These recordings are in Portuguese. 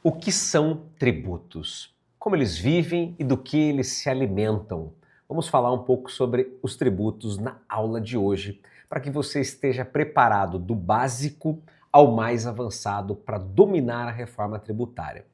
O que são tributos? Como eles vivem e do que eles se alimentam? Vamos falar um pouco sobre os tributos na aula de hoje, para que você esteja preparado do básico ao mais avançado para dominar a reforma tributária.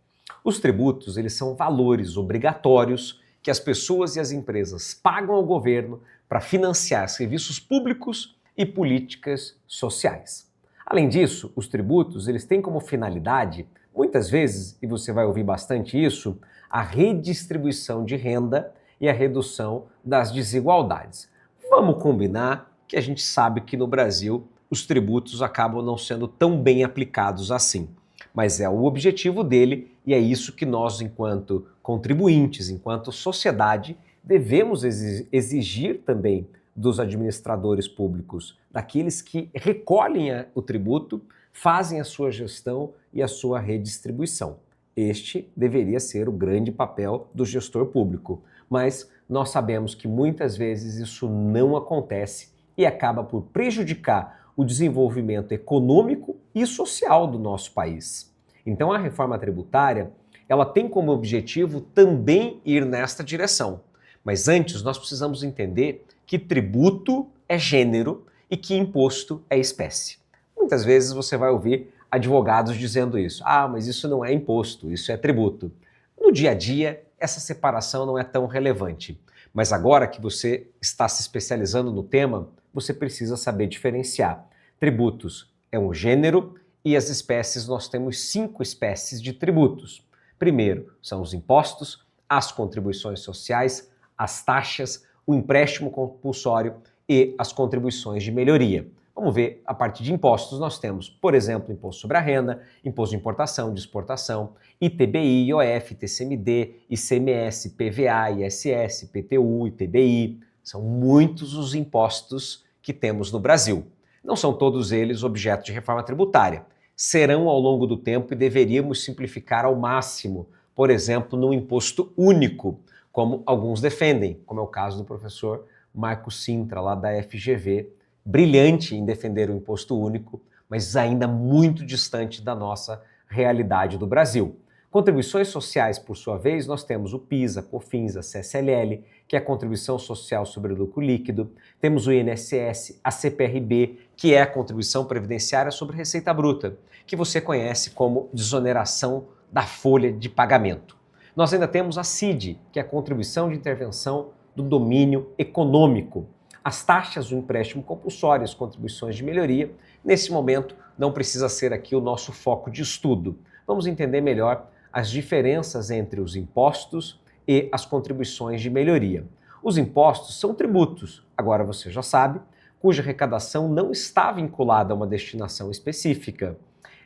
Os tributos, eles são valores obrigatórios que as pessoas e as empresas pagam ao governo para financiar serviços públicos e políticas sociais. Além disso, os tributos, eles têm como finalidade, muitas vezes, e você vai ouvir bastante isso, a redistribuição de renda e a redução das desigualdades. Vamos combinar que a gente sabe que no Brasil os tributos acabam não sendo tão bem aplicados assim. Mas é o objetivo dele e é isso que nós, enquanto contribuintes, enquanto sociedade, devemos exigir também dos administradores públicos, daqueles que recolhem o tributo, fazem a sua gestão e a sua redistribuição. Este deveria ser o grande papel do gestor público, mas nós sabemos que muitas vezes isso não acontece e acaba por prejudicar o desenvolvimento econômico e social do nosso país. Então a reforma tributária, ela tem como objetivo também ir nesta direção. Mas antes nós precisamos entender que tributo é gênero e que imposto é espécie. Muitas vezes você vai ouvir advogados dizendo isso. Ah, mas isso não é imposto, isso é tributo. No dia a dia, essa separação não é tão relevante. Mas agora que você está se especializando no tema, você precisa saber diferenciar. Tributos é um gênero e as espécies, nós temos 5 espécies de tributos. Primeiro, são os impostos, as contribuições sociais, as taxas, o empréstimo compulsório e as contribuições de melhoria. Vamos ver, a partir de impostos nós temos, por exemplo, imposto sobre a renda, imposto de importação, de exportação, ITBI, IOF, TCMD, ICMS, PVA, ISS, PTU, ITBI. São muitos os impostos que temos no Brasil. Não são todos eles objeto de reforma tributária. Serão ao longo do tempo e deveríamos simplificar ao máximo, por exemplo, no imposto único, como alguns defendem, como é o caso do professor Marco Sintra, lá da FGV, brilhante em defender o imposto único, mas ainda muito distante da nossa realidade do Brasil. Contribuições sociais, por sua vez, nós temos o PIS, a COFINS, a CSLL, que é a Contribuição Social sobre o Lucro Líquido, temos o INSS, a CPRB, que é a Contribuição Previdenciária sobre Receita Bruta, que você conhece como desoneração da folha de pagamento. Nós ainda temos a CID, que é a Contribuição de Intervenção do Domínio Econômico. As taxas do empréstimo compulsório, as contribuições de melhoria, nesse momento não precisa ser aqui o nosso foco de estudo. Vamos entender melhor as diferenças entre os impostos e as contribuições de melhoria. Os impostos são tributos, agora você já sabe, cuja arrecadação não está vinculada a uma destinação específica.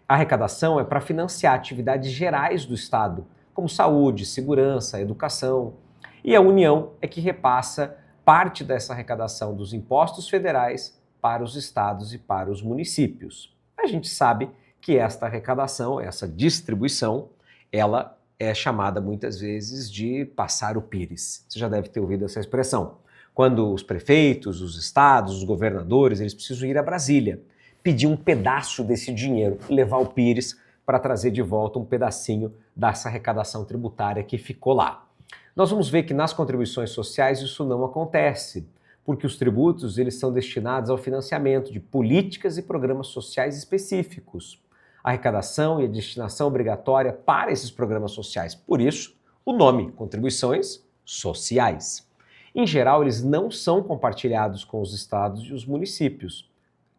A arrecadação é para financiar atividades gerais do Estado, como saúde, segurança, educação, e a União é que repassa parte dessa arrecadação dos impostos federais para os estados e para os municípios. A gente sabe que esta arrecadação, essa distribuição, ela é chamada muitas vezes de passar o pires. Você já deve ter ouvido essa expressão. Quando os prefeitos, os estados, os governadores, eles precisam ir a Brasília, pedir um pedaço desse dinheiro, levar o pires para trazer de volta um pedacinho dessa arrecadação tributária que ficou lá. Nós vamos ver que nas contribuições sociais isso não acontece, porque os tributos eles são destinados ao financiamento de políticas e programas sociais específicos. A arrecadação e a destinação obrigatória para esses programas sociais. Por isso, o nome, contribuições sociais. Em geral, eles não são compartilhados com os estados e os municípios,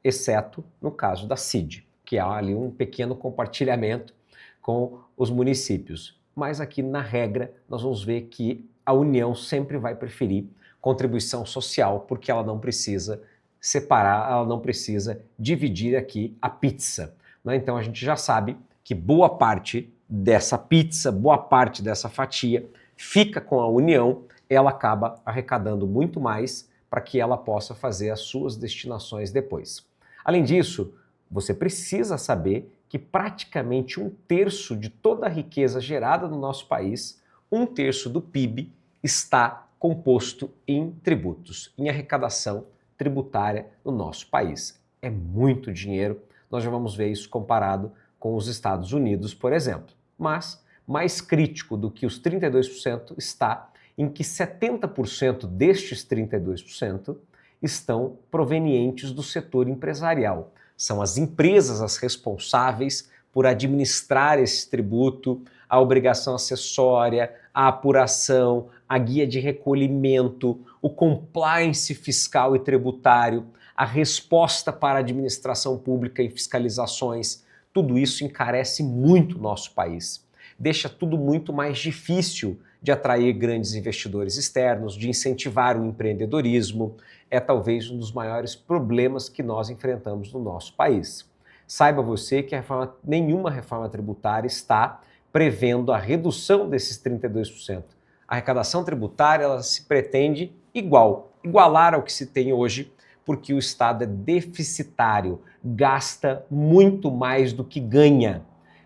exceto no caso da CID, que há ali um pequeno compartilhamento com os municípios. Mas aqui na regra nós vamos ver que a União sempre vai preferir contribuição social porque ela não precisa separar, ela não precisa dividir aqui a pizza. Né? Então a gente já sabe que boa parte dessa pizza, boa parte dessa fatia fica com a União, ela acaba arrecadando muito mais para que ela possa fazer as suas destinações depois. Além disso, você precisa saber que praticamente 1/3 de toda a riqueza gerada no nosso país, 1/3 do PIB, está composto em tributos, em arrecadação tributária no nosso país. É muito dinheiro, nós já vamos ver isso comparado com os Estados Unidos, por exemplo. mas mais crítico do que os 32% está em que 70% destes 32% estão provenientes do setor empresarial. São as empresas as responsáveis por administrar esse tributo, a obrigação acessória, a apuração, a guia de recolhimento, o compliance fiscal e tributário, a resposta para a administração pública e fiscalizações. Tudo isso encarece muito o nosso país. Deixa tudo muito mais difícil de atrair grandes investidores externos, de incentivar o empreendedorismo. É talvez um dos maiores problemas que nós enfrentamos no nosso país. Saiba você que nenhuma reforma tributária está prevendo a redução desses 32%. A arrecadação tributária ela se pretende igualar ao que se tem hoje, porque o Estado é deficitário, gasta muito mais do que ganha.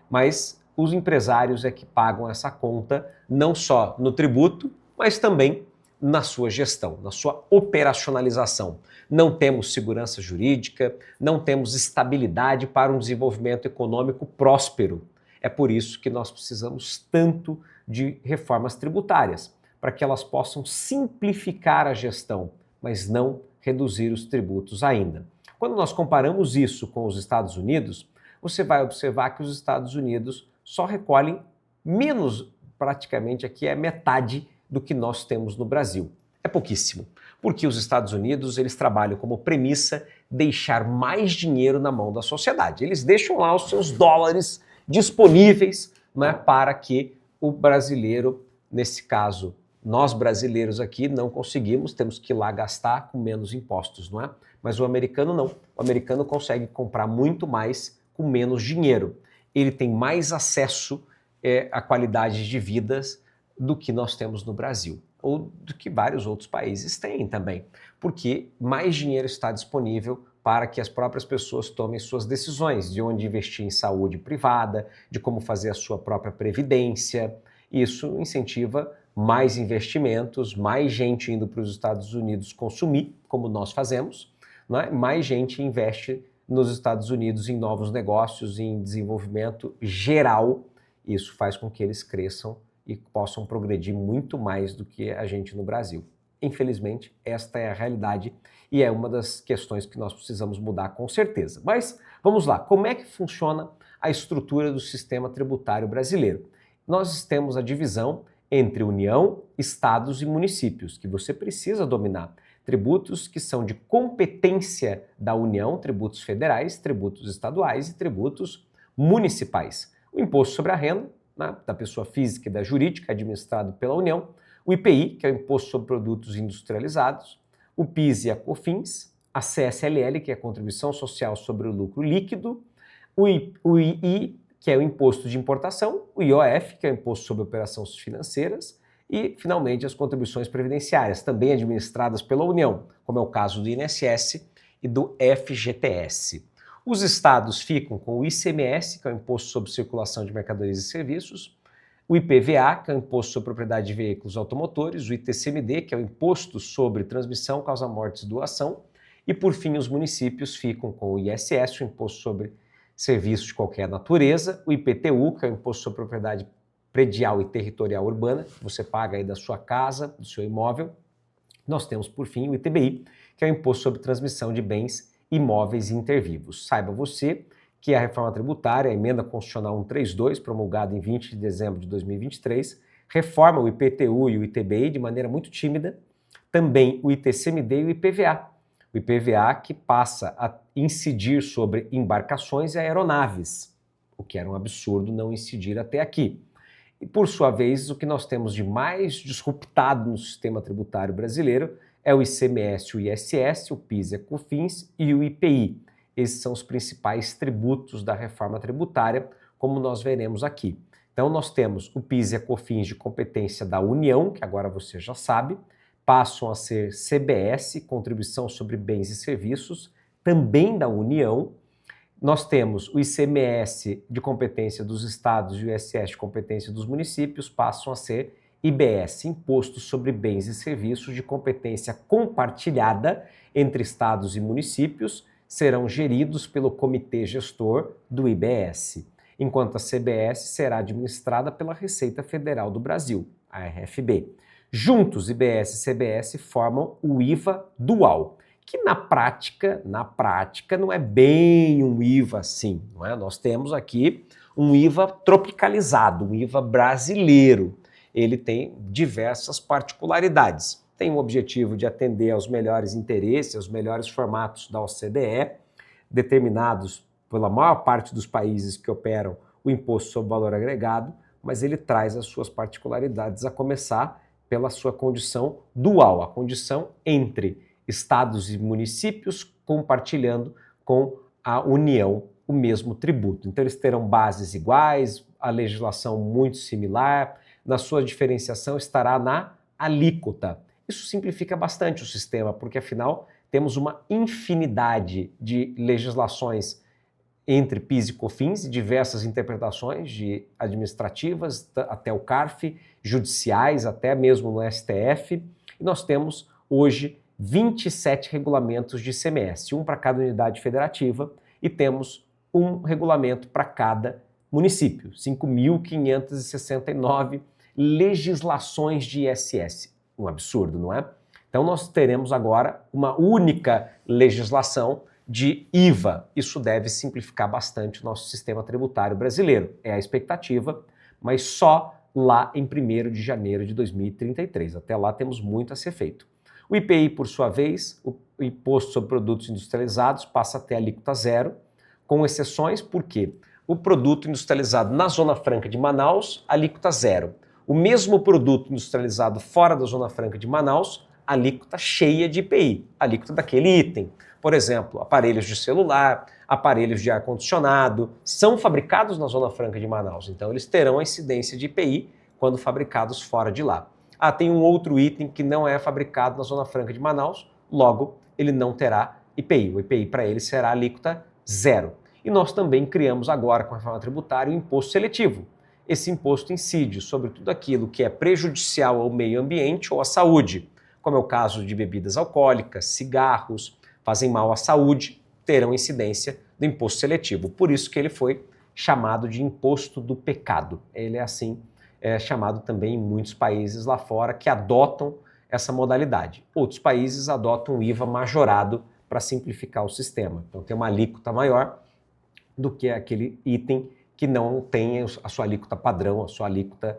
Mas os empresários é que pagam essa conta, não só no tributo, mas também na sua gestão, na sua operacionalização. Não temos segurança jurídica, não temos estabilidade para um desenvolvimento econômico próspero. É por isso que nós precisamos tanto de reformas tributárias, para que elas possam simplificar a gestão, mas não reduzir os tributos ainda. Quando nós comparamos isso com os Estados Unidos, você vai observar que os Estados Unidos só recolhem menos, praticamente aqui é metade do que nós temos no Brasil. É pouquíssimo, porque os Estados Unidos eles trabalham como premissa deixar mais dinheiro na mão da sociedade. Eles deixam lá os seus dólares disponíveis, né, para que o brasileiro, nesse caso, nós brasileiros aqui não conseguimos, temos que ir lá gastar com menos impostos, não é? Mas o americano não. O americano consegue comprar muito mais com menos dinheiro. Ele tem mais acesso a qualidade de vidas do que nós temos no Brasil, ou do que vários outros países têm também, porque mais dinheiro está disponível para que as próprias pessoas tomem suas decisões de onde investir em saúde privada, de como fazer a sua própria previdência. Isso incentiva mais investimentos, mais gente indo para os Estados Unidos consumir, como nós fazemos, né? Mais gente investe nos Estados Unidos em novos negócios, em desenvolvimento geral. Isso faz com que eles cresçam e possam progredir muito mais do que a gente no Brasil. Infelizmente, esta é a realidade e é uma das questões que nós precisamos mudar com certeza. Mas vamos lá, como é que funciona a estrutura do sistema tributário brasileiro? Nós temos a divisão entre União, Estados e municípios, que você precisa dominar. Tributos que são de competência da União, tributos federais, tributos estaduais e tributos municipais. O Imposto sobre a Renda, né, da pessoa física e da jurídica, administrado pela União, o IPI, que é o Imposto sobre Produtos Industrializados, o PIS e a COFINS, a CSLL, que é a Contribuição Social sobre o Lucro Líquido, o II, que é o Imposto de Importação, o IOF, que é o Imposto sobre Operações Financeiras, e, finalmente, as contribuições previdenciárias, também administradas pela União, como é o caso do INSS e do FGTS. Os estados ficam com o ICMS, que é o Imposto sobre Circulação de Mercadorias e Serviços, o IPVA, que é o Imposto sobre Propriedade de Veículos Automotores, o ITCMD, que é o Imposto sobre Transmissão, Causa-Mortes e Doação, e, por fim, os municípios ficam com o ISS, o Imposto sobre Serviços de Qualquer Natureza, o IPTU, que é o Imposto sobre Propriedade Predial e Territorial Urbana, que você paga aí da sua casa, do seu imóvel. Nós temos, por fim, o ITBI, que é o Imposto sobre Transmissão de Bens Imóveis e Intervivos. Saiba você que a reforma tributária, a emenda constitucional 132, promulgada em 20 de dezembro de 2023, reforma o IPTU e o ITBI de maneira muito tímida, também o ITCMD e o IPVA. O IPVA que passa a incidir sobre embarcações e aeronaves, o que era um absurdo não incidir até aqui. E, por sua vez, o que nós temos de mais disruptado no sistema tributário brasileiro é o ICMS, o ISS, o PIS e a COFINS e o IPI. Esses são os principais tributos da reforma tributária, como nós veremos aqui. Então, nós temos o PIS e a COFINS de competência da União, que agora você já sabe, passam a ser CBS, Contribuição sobre Bens e Serviços, também da União. Nós temos o ICMS de competência dos estados e o ISS de competência dos municípios, passam a ser IBS, Imposto sobre Bens e Serviços de competência compartilhada entre estados e municípios, serão geridos pelo Comitê Gestor do IBS. enquanto a CBS será administrada pela Receita Federal do Brasil, a RFB. Juntos, IBS e CBS formam o IVA dual, que na prática não é bem um IVA assim, não é? Nós temos aqui um IVA tropicalizado, um IVA brasileiro. Ele tem diversas particularidades. Tem o objetivo de atender aos melhores interesses, aos melhores formatos da OCDE, determinados pela maior parte dos países que operam o imposto sobre valor agregado, mas ele traz as suas particularidades, a começar pela sua condição dual, a condição entre estados e municípios compartilhando com a União o mesmo tributo. Então eles terão bases iguais, a legislação muito similar, na sua diferenciação estará na alíquota. Isso simplifica bastante o sistema, porque afinal temos uma infinidade de legislações entre PIS e COFINS, diversas interpretações de administrativas, até o CARF, judiciais, até mesmo no STF, e nós temos hoje 27 regulamentos de ICMS, um para cada unidade federativa, e temos um regulamento para cada município, 5.569 legislações de ISS. Um absurdo, não é? Então nós teremos agora uma única legislação de IVA. Isso deve simplificar bastante o nosso sistema tributário brasileiro. É a expectativa, mas só lá em 1º de janeiro de 2033. Até lá temos muito a ser feito. O IPI, por sua vez, o Imposto sobre Produtos Industrializados, passa a ter alíquota zero, com exceções, porque o produto industrializado na Zona Franca de Manaus, alíquota zero. O mesmo produto industrializado fora da Zona Franca de Manaus, alíquota cheia de IPI, alíquota daquele item. Por exemplo, aparelhos de celular, aparelhos de ar-condicionado, são fabricados na Zona Franca de Manaus, então eles terão a incidência de IPI quando fabricados fora de lá. Ah, tem um outro item que não é fabricado na Zona Franca de Manaus, logo ele não terá IPI. O IPI para ele será alíquota zero. E nós também criamos agora, com a reforma tributária, o imposto seletivo. Esse imposto incide sobre tudo aquilo que é prejudicial ao meio ambiente ou à saúde, como é o caso de bebidas alcoólicas, cigarros, fazem mal à saúde, terão incidência do imposto seletivo. Por isso que ele foi chamado de imposto do pecado. Ele é assim chamado também em muitos países lá fora que adotam essa modalidade. Outros países adotam o IVA majorado para simplificar o sistema. Então tem uma alíquota maior do que aquele item que não tem a sua alíquota padrão, a sua alíquota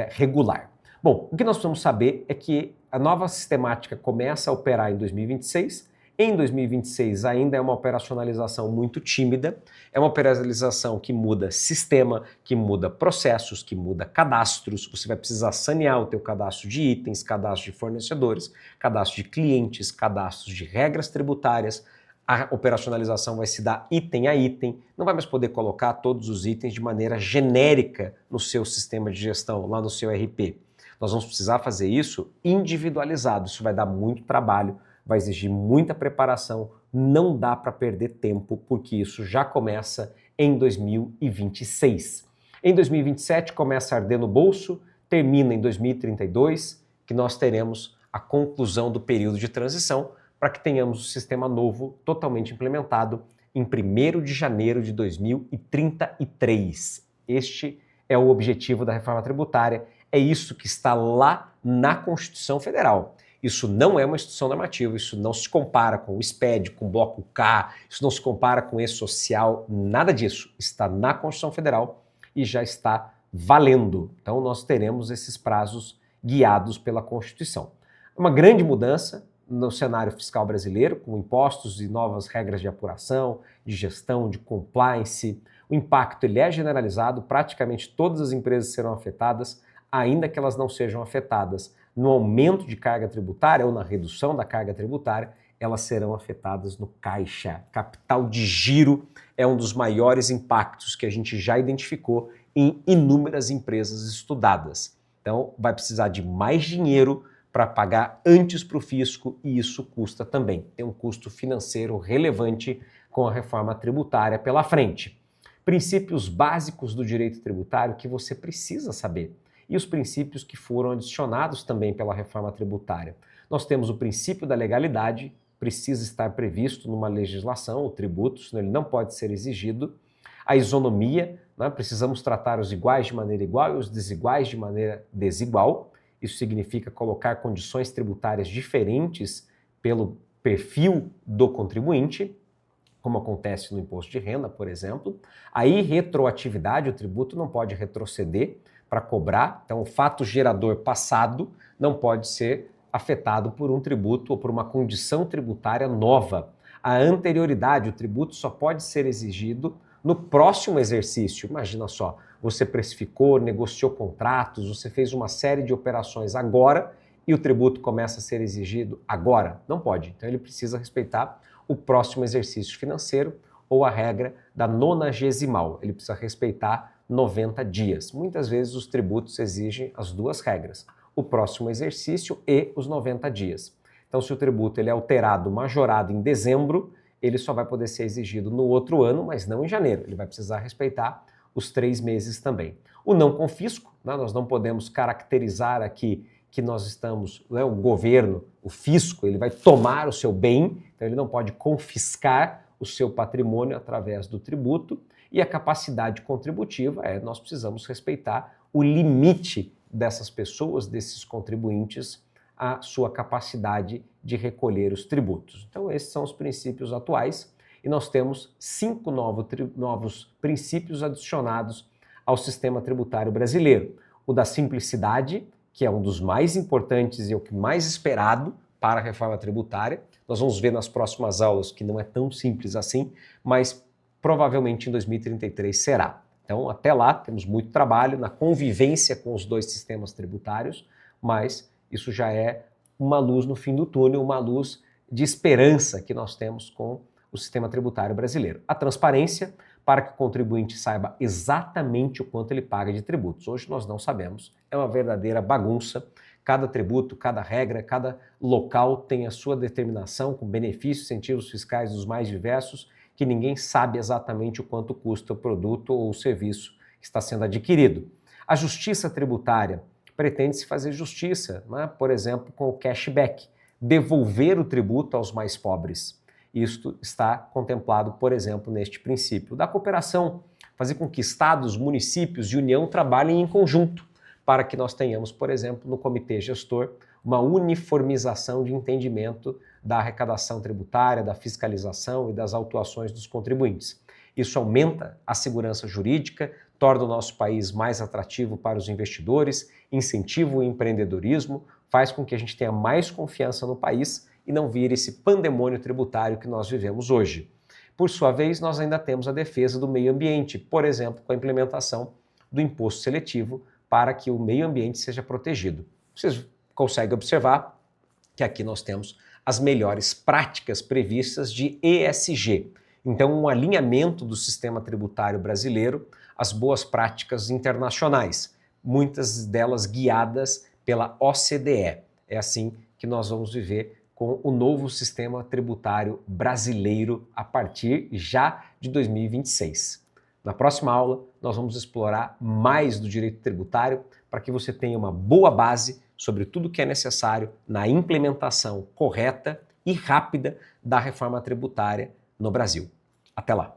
regular. Bom, o que nós precisamos saber é que a nova sistemática começa a operar em 2026. Em 2026 ainda é uma operacionalização muito tímida, é uma operacionalização que muda sistema, que muda processos, que muda cadastros. Você vai precisar sanear o teu cadastro de itens, cadastro de fornecedores, cadastro de clientes, cadastros de regras tributárias. A operacionalização vai se dar item a item, não vai mais poder colocar todos os itens de maneira genérica no seu sistema de gestão, lá no seu RP. Nós vamos precisar fazer isso individualizado, isso vai dar muito trabalho, vai exigir muita preparação, não dá para perder tempo, porque isso já começa em 2026. Em 2027 começa a arder no bolso, termina em 2032, que nós teremos a conclusão do período de transição, para que tenhamos o sistema novo totalmente implementado em 1º de janeiro de 2033. Este é o objetivo da reforma tributária, é isso que está lá na Constituição Federal. Isso não é uma instituição normativa, isso não se compara com o SPED, com o Bloco K, isso não se compara com o E-Social, nada disso. Está na Constituição Federal e já está valendo. Então nós teremos esses prazos guiados pela Constituição. Uma grande mudança no cenário fiscal brasileiro, com impostos e novas regras de apuração, de gestão, de compliance. O impacto ele é generalizado, praticamente todas as empresas serão afetadas, ainda que elas não sejam afetadas no aumento de carga tributária ou na redução da carga tributária, elas serão afetadas no caixa. Capital de giro é um dos maiores impactos que a gente já identificou em inúmeras empresas estudadas. Então, vai precisar de mais dinheiro para pagar antes para o fisco e isso custa também. Tem um custo financeiro relevante com a reforma tributária pela frente. Princípios básicos do direito tributário que você precisa saber. E os princípios que foram adicionados também pela reforma tributária. Nós temos o princípio da legalidade, precisa estar previsto numa legislação, o tributo, senão ele não pode ser exigido. A isonomia, né? Precisamos tratar os iguais de maneira igual e os desiguais de maneira desigual. Isso significa colocar condições tributárias diferentes pelo perfil do contribuinte, como acontece no imposto de renda, por exemplo. A irretroatividade, o tributo não pode retroceder para cobrar, então o fato gerador passado não pode ser afetado por um tributo ou por uma condição tributária nova. A anterioridade, o tributo só pode ser exigido no próximo exercício. Imagina só, você precificou, negociou contratos, você fez uma série de operações agora e o tributo começa a ser exigido agora. Não pode. Então ele precisa respeitar o próximo exercício financeiro ou a regra da nonagesimal. Ele precisa respeitar 90 dias. Muitas vezes os tributos exigem as duas regras, o próximo exercício e os 90 dias. Então, se o tributo ele é alterado, majorado em dezembro, ele só vai poder ser exigido no outro ano, mas não em janeiro. Ele vai precisar respeitar os 3 meses também. O não confisco, né? Nós não podemos caracterizar aqui que nós estamos, né, o governo, o fisco, ele vai tomar o seu bem, então ele não pode confiscar o seu patrimônio através do tributo. E a capacidade contributiva nós precisamos respeitar o limite dessas pessoas, desses contribuintes, a sua capacidade de recolher os tributos. Então esses são os princípios atuais e nós temos 5 novos princípios adicionados ao sistema tributário brasileiro. O da simplicidade, que é um dos mais importantes e o que mais esperado para a reforma tributária. Nós vamos ver nas próximas aulas que não é tão simples assim, mas provavelmente em 2033 será. Então, até lá, temos muito trabalho na convivência com os dois sistemas tributários, mas isso já é uma luz no fim do túnel, uma luz de esperança que nós temos com o sistema tributário brasileiro. A transparência, para que o contribuinte saiba exatamente o quanto ele paga de tributos. Hoje nós não sabemos, é uma verdadeira bagunça. Cada tributo, cada regra, cada local tem a sua determinação com benefícios, incentivos fiscais dos mais diversos, que ninguém sabe exatamente o quanto custa o produto ou o serviço que está sendo adquirido. A justiça tributária pretende-se fazer justiça, né? Por exemplo, com o cashback, devolver o tributo aos mais pobres. Isto está contemplado, por exemplo, neste princípio da cooperação, fazer com que estados, municípios e União trabalhem em conjunto, para que nós tenhamos, por exemplo, no comitê gestor, uma uniformização de entendimento da arrecadação tributária, da fiscalização e das autuações dos contribuintes. Isso aumenta a segurança jurídica, torna o nosso país mais atrativo para os investidores, incentiva o empreendedorismo, faz com que a gente tenha mais confiança no país e não vire esse pandemônio tributário que nós vivemos hoje. Por sua vez, nós ainda temos a defesa do meio ambiente, por exemplo, com a implementação do imposto seletivo para que o meio ambiente seja protegido. Vocês conseguem observar que aqui nós temos as melhores práticas previstas de ESG. Então, um alinhamento do sistema tributário brasileiro às boas práticas internacionais, muitas delas guiadas pela OCDE. É assim que nós vamos viver com o novo sistema tributário brasileiro a partir já de 2026. Na próxima aula, nós vamos explorar mais do direito tributário para que você tenha uma boa base sobre tudo o que é necessário na implementação correta e rápida da reforma tributária no Brasil. Até lá!